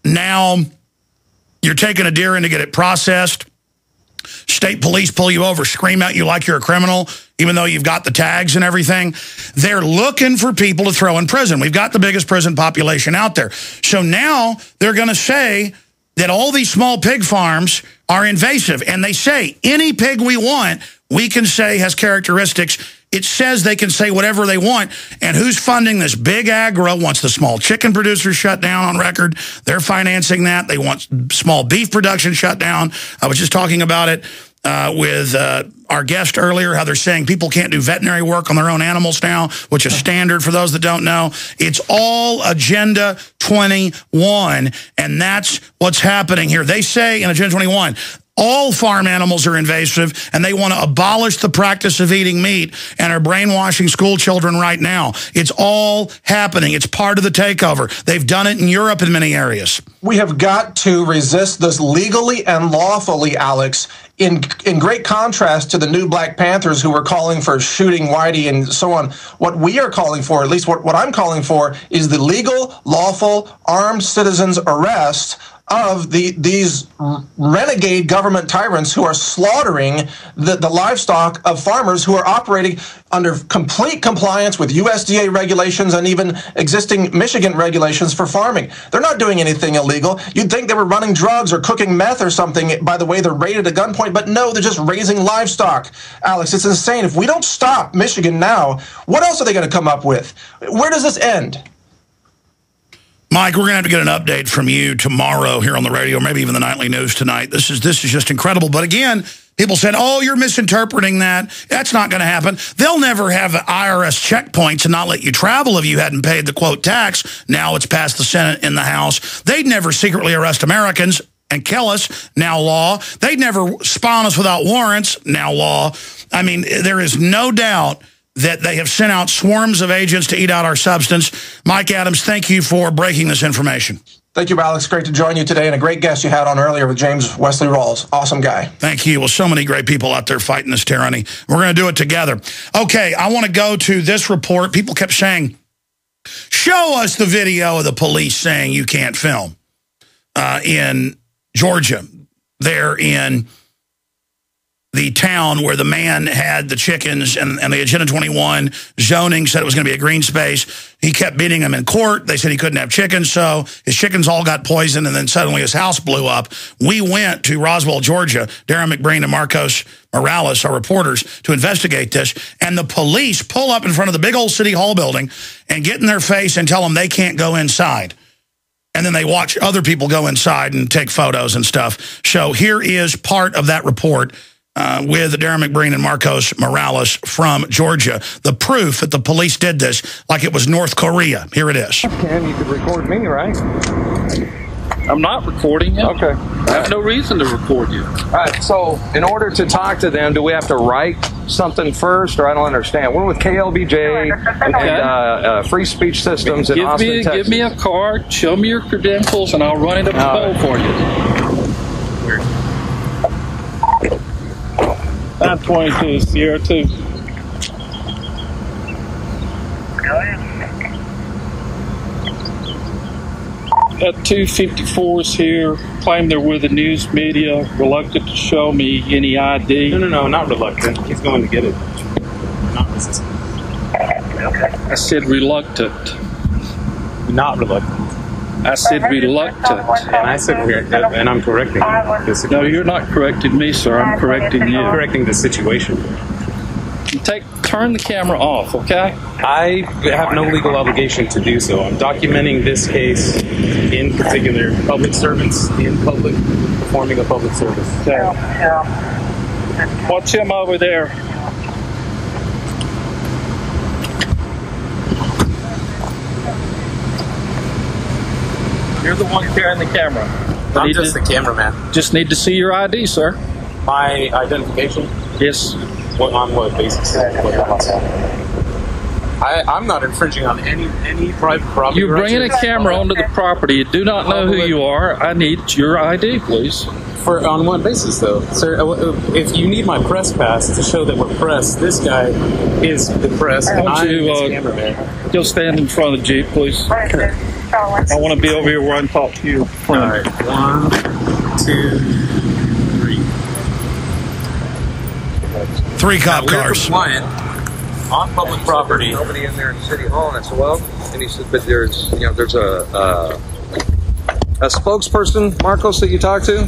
now you're taking a deer in to get it processed. State police pull you over, scream at you like you're a criminal, even though you've got the tags and everything. They're looking for people to throw in prison. We've got the biggest prison population out there. So now they're going to say that all these small pig farms are invasive. And they say any pig we want, we can say has characteristics. It says they can say whatever they want. And who's funding this? Big agro wants the small chicken producers shut down on record. They're financing that. They want small beef production shut down. I was just talking about it with our guest earlier, how they're saying people can't do veterinary work on their own animals now, which is standard for those that don't know. It's all Agenda 21, and that's what's happening here. They say in Agenda 21, all farm animals are invasive, and they want to abolish the practice of eating meat and are brainwashing school children right now. It's all happening. It's part of the takeover. They've done it in Europe in many areas. We have got to resist this legally and lawfully, Alex, in great contrast to the new Black Panthers who were calling for shooting Whitey and so on. What we are calling for, at least what I'm calling for, is the legal, lawful, armed citizens' arrest of these renegade government tyrants who are slaughtering the livestock of farmers who are operating under complete compliance with USDA regulations and even existing Michigan regulations for farming. They're not doing anything illegal. You'd think they were running drugs or cooking meth or something by the way they're raided at gunpoint, but no, they're just raising livestock. Alex, it's insane. If we don't stop Michigan now, what else are they going to come up with? Where does this end? Mike, we're going to have to get an update from you tomorrow here on the radio, maybe even the nightly news tonight. This is just incredible. But again, people said, oh, you're misinterpreting that. That's not going to happen. They'll never have IRS checkpoints and not let you travel if you hadn't paid the, quote, tax. Now it's passed the Senate and the House. They'd never secretly arrest Americans and kill us, now law. They'd never spawn us without warrants, now law. I mean, there is no doubt that they have sent out swarms of agents to eat out our substance. Mike Adams, thank you for breaking this information. Thank you, Alex. Great to join you today, and a great guest you had on earlier with James Wesley Rawles. Awesome guy. Thank you. Well, so many great people out there fighting this tyranny. We're going to do it together. Okay, I want to go to this report. People kept saying, show us the video of the police saying you can't film in Georgia. They're in the town where the man had the chickens and the Agenda 21 zoning said it was going to be a green space. He kept beating them in court. They said he couldn't have chickens, so his chickens all got poisoned, and then suddenly his house blew up. We went to Roswell, Georgia, Darren McBreen and Marcos Morales, our reporters, to investigate this, and the police pull up in front of the big old City Hall building and get in their face and tell them they can't go inside. And then they watch other people go inside and take photos and stuff. So here is part of that report with Darren McBreen and Marcos Morales from Georgia. The proof that the police did this like it was North Korea. Here it is. Ken, you could record me, right? I'm not recording you. Okay. I have no reason to record you. All right, so in order to talk to them, do we have to write something first, or I don't understand? We're with KLBJ and Free Speech Systems in Austin, Texas. Give me a card, show me your credentials, and I'll run it up the pole for you. 922 Sierra 2. Got 254s here, claim they're with the news media, reluctant to show me any ID. No, not reluctant. He's going to get it. Not resistant. Okay. I said reluctant. Not reluctant. I said reluctant. And I said, and I'm correcting the situation. No, you're not correcting me, sir. I'm correcting you. I'm correcting the situation. Turn the camera off, okay? I have no legal obligation to do so. I'm documenting this case, in particular, public servants in public, performing a public service. Okay. Watch him over there. You're the one carrying the camera. I'm just the cameraman. Just need to see your ID, sir. My identification? Yes. On what basis? I'm not infringing on any private property. You're bringing a camera onto the property. You do not know who you are. I need your ID, please. On what basis, though? Sir, if you need my press pass to show that we're press, this guy is the press, and I'm his cameraman. You'll stand in front of the Jeep, please. I want to be over here where I can talk to you. All right. 1, 2, 3. 3 cop cars. Compliant on public property. Nobody in there in City Hall, and I said, well, and he said, but there's, you know, there's a spokesperson, Marcos, that you talked to.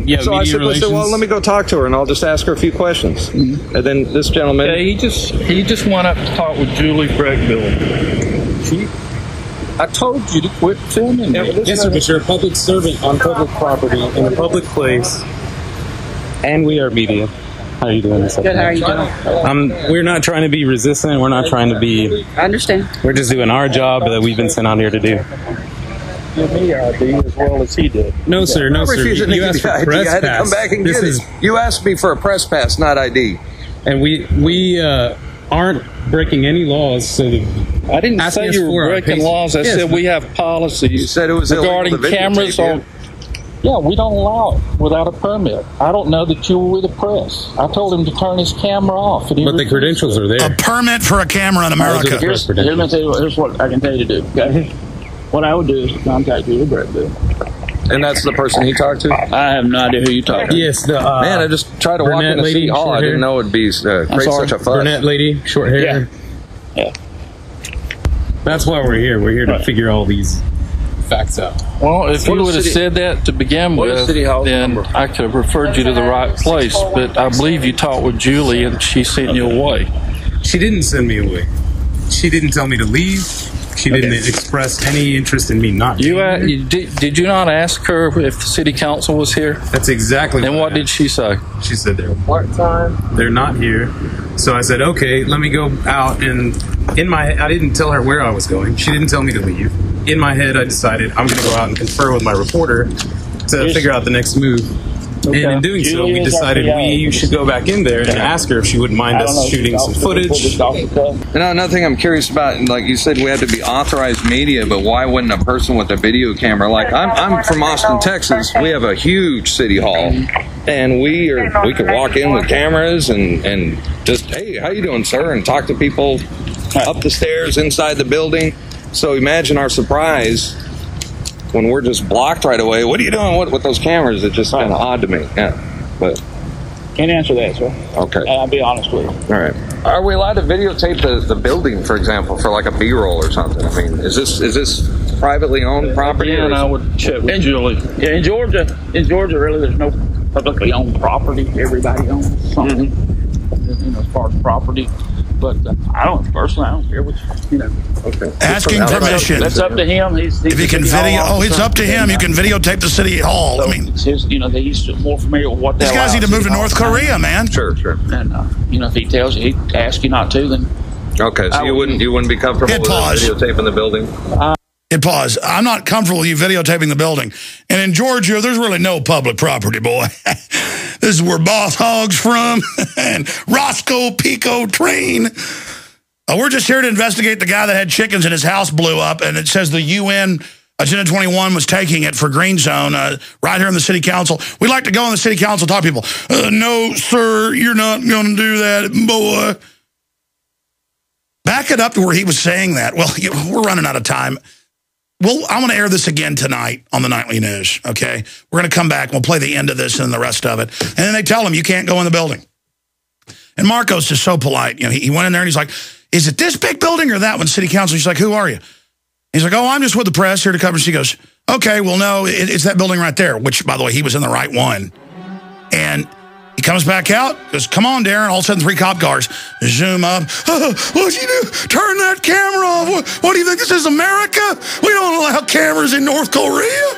Yeah, so I said, well, let me go talk to her, and I'll just ask her a few questions. Mm-hmm. And then this gentleman, yeah, he just went up to talk with Julie Breckville. I told you to quit filming me. Yes, sir, but you're a public servant on public property in a public place, and we are media. How are you doing? Good, how are you doing? We're not trying to be resistant. We're not trying to be... I understand. We're just doing our job that we've been sent out here to do. Give me ID as well as he did. No, sir. No, sir. You asked for a press pass. I had to come back and get it. You asked me for a press pass, not ID. And we aren't breaking any laws. So I didn't say you were breaking laws. I said we have policies. You said it was regarding cameras on. Yeah, we don't allow it without a permit. I don't know that you were with the press. I told him to turn his camera off. But the credentials are there. A permit for a camera in America. Here's what I can tell you to do. Okay? What I would do is contact Julie Breckville. And that's the person he talked to? I have no idea who you talked to. Yes, man, I just tried to walk into City Hall. I didn't know it'd be create such a fuss. Brunette lady, short hair. Yeah. That's why we're here. We're here to figure all these facts out. Well, if you would have said that to begin with, then I could have referred you to the right place. But I believe you talked with Julie and she sent you away. She didn't send me away. She didn't tell me to leave. She didn't express any interest in me not being here. Did you not ask her if the city council was here? That's exactly what. And what did she say? She said they're part-time. They're not here. So I said, okay, let me go out. And in my head, I didn't tell her where I was going. She didn't tell me to leave. In my head, I decided I'm going to go out and confer with my reporter to figure out the next move. Okay. And in doing so, we decided we should go back in there and ask her if she wouldn't mind us shooting some footage. Another thing I'm curious about, like you said, we had to be authorized media, but why wouldn't a person with a video camera, like I'm from Austin, Texas, we have a huge city hall, and we can walk in with cameras and just, hey, how you doing, sir, and talk to people up the stairs, inside the building. So imagine our surprise when we're just blocked right away. What are you doing with those cameras? It's just kind of odd to me. Yeah, but can't answer that, sir. Okay, I'll be honest with you. All right. Are we allowed to videotape the building, for example, for like a B-roll or something? I mean, is this privately owned property? And I would check with Julie. Yeah, in Georgia, really, there's no publicly owned property. Everybody owns something, as far as property. But I don't care what Okay. Asking permission. That's up to him. He's if you can video, it's up to him. You can videotape the city hall. So I mean, he's more familiar with what these guys need to move to North Korea, man. Sure. And if he tells you, he asks you not to, then okay. So you wouldn't be comfortable with videotaping the building. Hit pause. I'm not comfortable with you videotaping the building. And in Georgia, there's really no public property, boy. This is where Boss Hogg's from and Roscoe Pico Train. We're just here to investigate the guy that had chickens and his house blew up, and it says the UN Agenda 21 was taking it for Green Zone right here in the city council. We like to go in the city council, talk to people. No, sir, you're not going to do that, boy. Back it up to where he was saying that. Well, we're running out of time. Well, I'm going to air this again tonight on the Nightly News, okay? We're going to come back, and we'll play the end of this and the rest of it. And then they tell him, you can't go in the building. And Marcos is so polite. He went in there, and he's like, is it this big building or that one, city council? She's like, who are you? He's like, oh, I'm just with the press here to cover. She goes, okay, well, no, it's that building right there, which, by the way, he was in the right one. And he comes back out, goes, come on, Darren. All of a sudden, 3 cop cars zoom up. What'd you do? Turn that camera off. What do you think? This is America? We don't allow cameras in North Korea.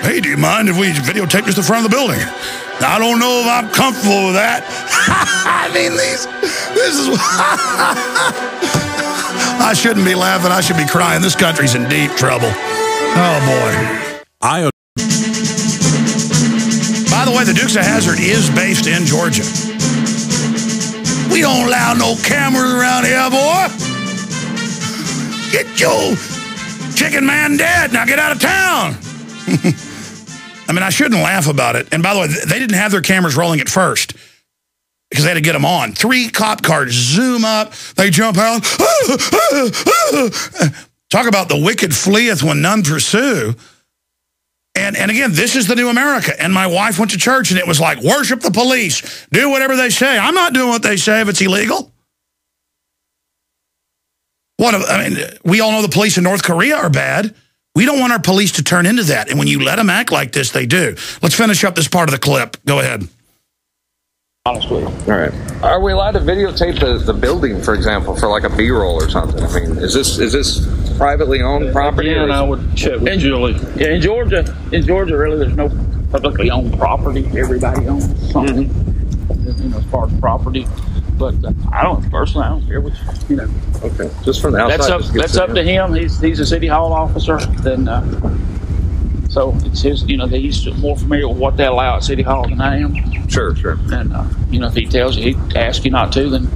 Hey, do you mind if we videotape just the front of the building? I don't know if I'm comfortable with that. I mean, this is... I shouldn't be laughing. I should be crying. This country's in deep trouble. Oh, boy. By the way, the Dukes of Hazzard is based in Georgia. We don't allow no cameras around here, boy. Get your chicken man dead. Now get out of town. I mean, I shouldn't laugh about it. And by the way, they didn't have their cameras rolling at first. because they had to get them on. 3 cop cars zoom up. They jump out. Talk about the wicked fleeth when none pursue. And again, this is the new America. And my wife went to church, and it was like, worship the police. Do whatever they say. I'm not doing what they say if it's illegal. I mean, we all know the police in North Korea are bad. We don't want our police to turn into that. And when you let them act like this, they do. Let's finish up this part of the clip. Go ahead. Honestly. All right. Are we allowed to videotape the building, for example, for like a B-roll or something? I mean, is this privately owned property? And I would check with Julie. Yeah, in Georgia, really, there's no publicly owned property. Everybody owns something, as far as property. But I don't care what Okay, just from the outside. That's up to him. He's a city hall officer. Then, so it's his. He's more familiar with what they allow at city hall than I am. Sure. And if he tells you, he'd ask you not to, then.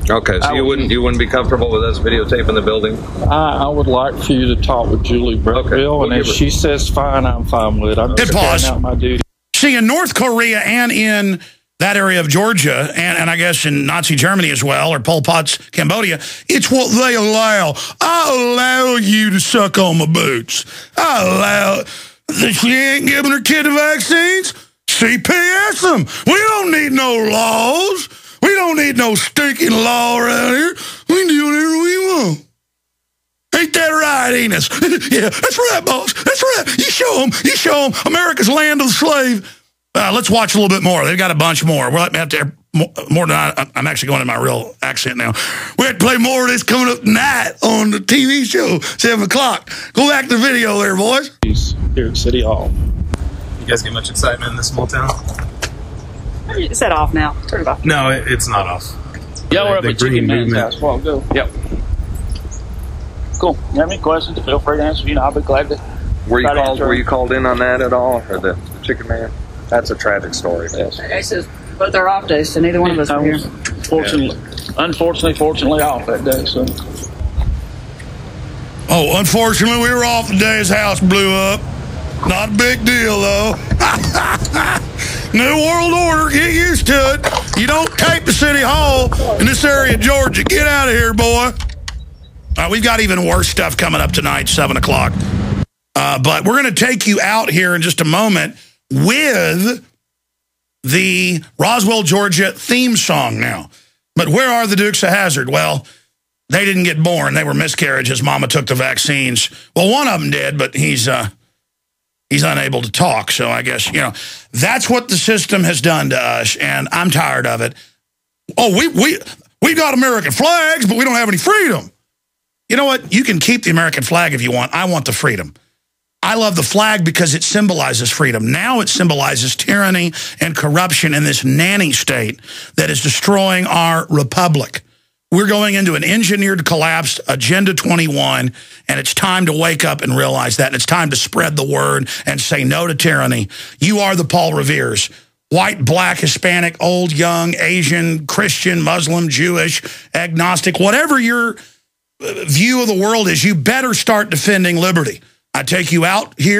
Okay, so you wouldn't be comfortable with us videotaping the building? I would like for you to talk with Julie Brooksville, and if she says fine, I'm fine with it. I'm just carrying out my duty. See, in North Korea and in that area of Georgia, and I guess in Nazi Germany as well, or Pol Pot's Cambodia, it's what they allow. I allow you to suck on my boots. I allow that she ain't giving her kid the vaccines. CPS them. We don't need no laws. We don't need no stinking law around here. We can do whatever we want. Ain't that right, Enos? Yeah, that's right, boss. That's right. You show them. America's land of the slave. Let's watch a little bit more. They've got a bunch more. We'll have to more than I'm actually going in my real accent now. We have to play more of this coming up tonight on the TV show, 7 o'clock. Go back to the video there, boys. Here at City Hall. You guys get much excitement in this small town? Is that off now? Turn it off. No, it's not off. Yeah, we're up at Chicken Man's house. Well, go. Yep. Cool. You have any questions? Feel free to answer. I'll be glad to. Were you called in on that at all, or the Chicken Man? That's a tragic story. Yes. It says both our off days, so neither one of us were here. Fortunately off that day. So. Oh, unfortunately, we were off the day his house blew up. Not a big deal, though. New world order. Get used to it. You don't tape the city hall in this area of Georgia. Get out of here, boy. We've got even worse stuff coming up tonight, 7 o'clock. But we're going to take you out here in just a moment with the Roswell, Georgia theme song now. But where are the Dukes of Hazzard? Well, they didn't get born. They were miscarriages. Mama took the vaccines. Well, one of them did, but he's unable to talk. So I guess, that's what the system has done to us, and I'm tired of it. Oh, we got American flags, but we don't have any freedom. You know what? You can keep the American flag if you want. I want the freedom. I love the flag because it symbolizes freedom. Now it symbolizes tyranny and corruption in this nanny state that is destroying our republic. We're going into an engineered collapse, Agenda 21, and it's time to wake up and realize that. And it's time to spread the word and say no to tyranny. You are the Paul Reveres. White, black, Hispanic, old, young, Asian, Christian, Muslim, Jewish, agnostic, whatever your view of the world is, you better start defending liberty. I take you out here.